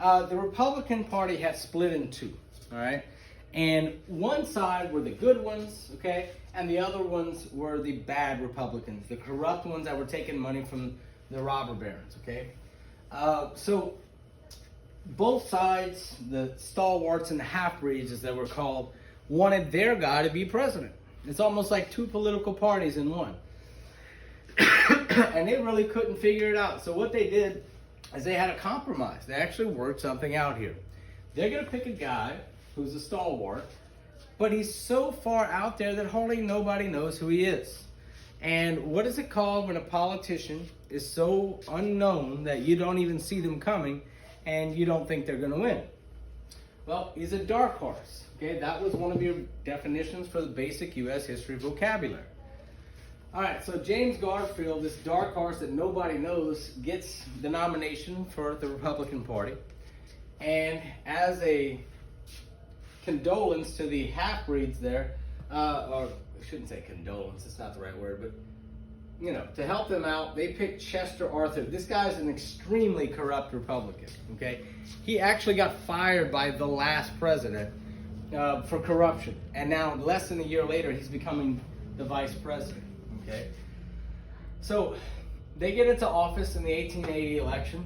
The Republican Party had split in two, all right? And one side were the good ones, okay? And the other ones were the bad Republicans, the corrupt ones that were taking money from the robber barons, okay? So both sides, the stalwarts and the half-breeds, as they were called, wanted their guy to be president. It's almost like two political parties in one. And they really couldn't figure it out. So what they did is they had a compromise. They actually worked something out here. They're going to pick a guy who's a stalwart, but he's so far out there that hardly nobody knows who he is. And what is it called when a politician is so unknown that you don't even see them coming and you don't think they're going to win? Well, he's a dark horse. Okay, that was one of your definitions for the basic U.S. history vocabulary. All right, so James Garfield, this dark horse that nobody knows, gets the nomination for the Republican Party. And as a condolence to the half-breeds there, or I shouldn't say condolence, it's not the right word, but, you know, to help them out, they picked Chester Arthur. This guy's an extremely corrupt Republican, okay? He actually got fired by the last president for corruption. And now, less than a year later, he's becoming the vice president, okay? So, they get into office in the 1880 election,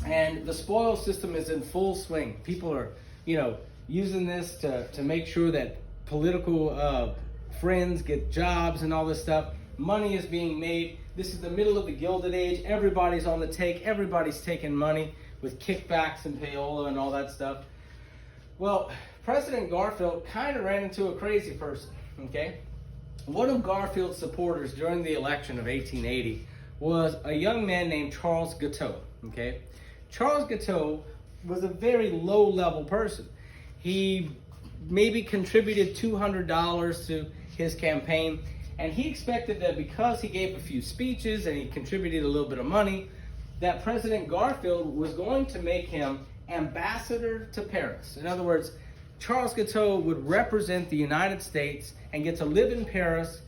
and the spoil system is in full swing. People are, you know, using this to make sure that political friends get jobs and all this stuff. Money is being made. This is the middle of the Gilded Age. Everybody's on the take. Everybody's taking money with kickbacks and payola and all that stuff. Well, President Garfield kind of ran into a crazy person, okay? One of Garfield's supporters during the election of 1880 was a young man named Charles Guiteau, okay? Charles Guiteau was a very low-level person. He maybe contributed $200 to his campaign, and he expected that because he gave a few speeches and he contributed a little bit of money, that President Garfield was going to make him ambassador to Paris. In other words, Charles Guiteau would represent the United States and get to live in Paris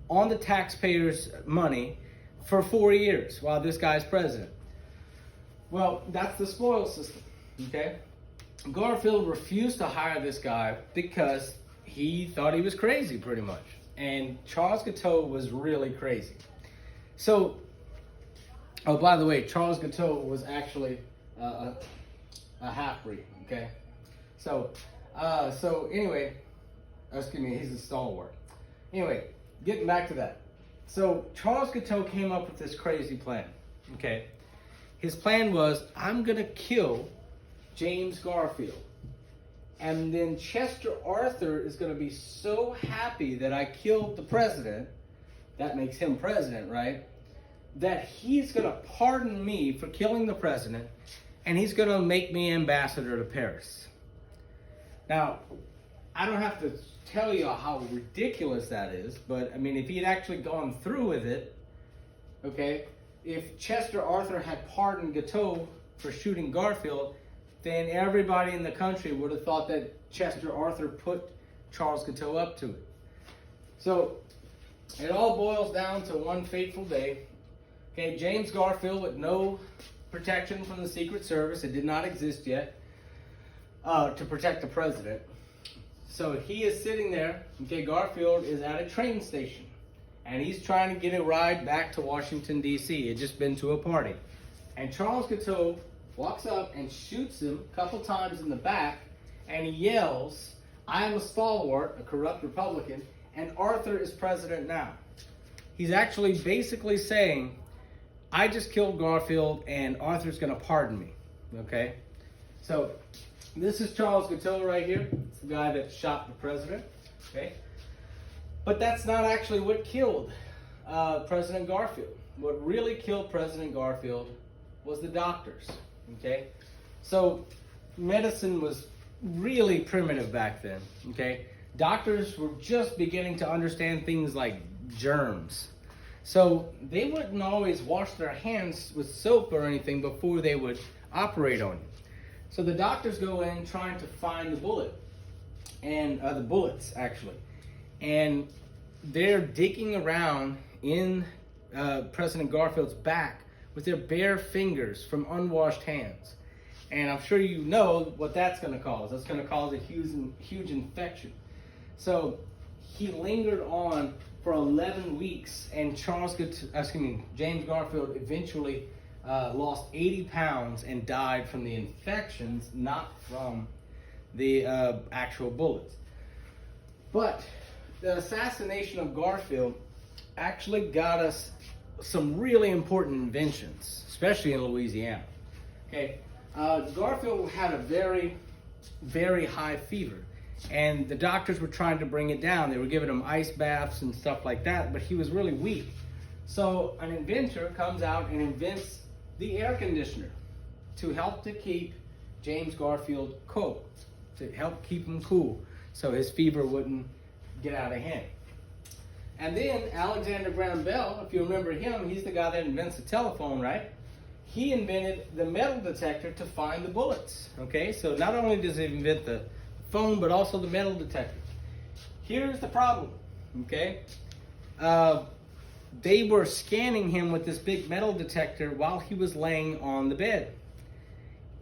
on the taxpayers' money for 4 years while this guy's president. Well, that's the spoil system, okay? Garfield refused to hire this guy because he thought he was crazy, pretty much. And Charles Guiteau was really crazy. So, oh, by the way, Charles Guiteau was actually a half-breed, okay? So anyway, excuse me, he's a stalwart. Anyway, getting back to that. So Charles Guiteau came up with this crazy plan, okay? His plan was, I'm going to kill James Garfield. And then Chester Arthur is going to be so happy that I killed the president, that makes him president, right? That he's going to pardon me for killing the president, and he's going to make me ambassador to Paris. Now, I don't have to tell you how ridiculous that is, but I mean, if he had actually gone through with it, okay, if Chester Arthur had pardoned Guiteau for shooting Garfield, then everybody in the country would have thought that Chester Arthur put Charles Guiteau up to it. So, it all boils down to one fateful day. Okay, James Garfield, with no protection from the Secret Service, it did not exist yet, to protect the president. So he is sitting there, okay, Garfield is at a train station, and he's trying to get a ride back to Washington, D.C. He had just been to a party. And Charles Guiteau walks up and shoots him a couple times in the back, and he yells, I am a stalwart, a corrupt Republican, and Arthur is president now. He's actually basically saying, I just killed Garfield, and Arthur's going to pardon me, okay? So, this is Charles Guiteau right here. It's the guy that shot the president, okay? But that's not actually what killed President Garfield. What really killed President Garfield was the doctors, okay? So, medicine was really primitive back then, okay? Doctors were just beginning to understand things like germs. So, they wouldn't always wash their hands with soap or anything before they would operate on you. So the doctors go in trying to find the bullet, and the bullets actually, and they're digging around in President Garfield's back with their bare fingers from unwashed hands. And I'm sure you know what that's going to cause. That's going to cause a huge infection. So he lingered on for 11 weeks, and James Garfield eventually lost 80 pounds and died from the infections, not from the actual bullets. But the assassination of Garfield actually got us some really important inventions, especially in Louisiana. Okay, Garfield had a very, very high fever, and the doctors were trying to bring it down. They were giving him ice baths and stuff like that, but he was really weak. So an inventor comes out and invents the air conditioner to help to keep James Garfield cold, to help keep him cool, so his fever wouldn't get out of hand. And then Alexander Graham Bell, if you remember him, he's the guy that invents the telephone, right? He invented the metal detector to find the bullets. Okay, so not only does he invent the phone, but also the metal detector. Here's the problem, okay? They were scanning him with this big metal detector while he was laying on the bed.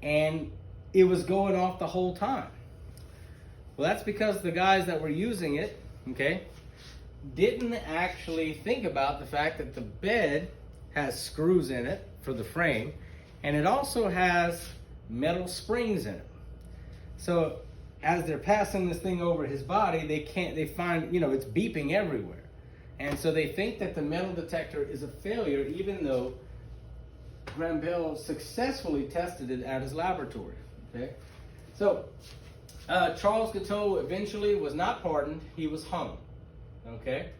And it was going off the whole time. Well, that's because the guys that were using it, okay, didn't actually think about the fact that the bed has screws in it for the frame, and it also has metal springs in it. So as they're passing this thing over his body, they find, it's beeping everywhere. And so they think that the metal detector is a failure, even though Graham Bell successfully tested it at his laboratory. Okay, so Charles Guiteau eventually was not pardoned; he was hung. Okay,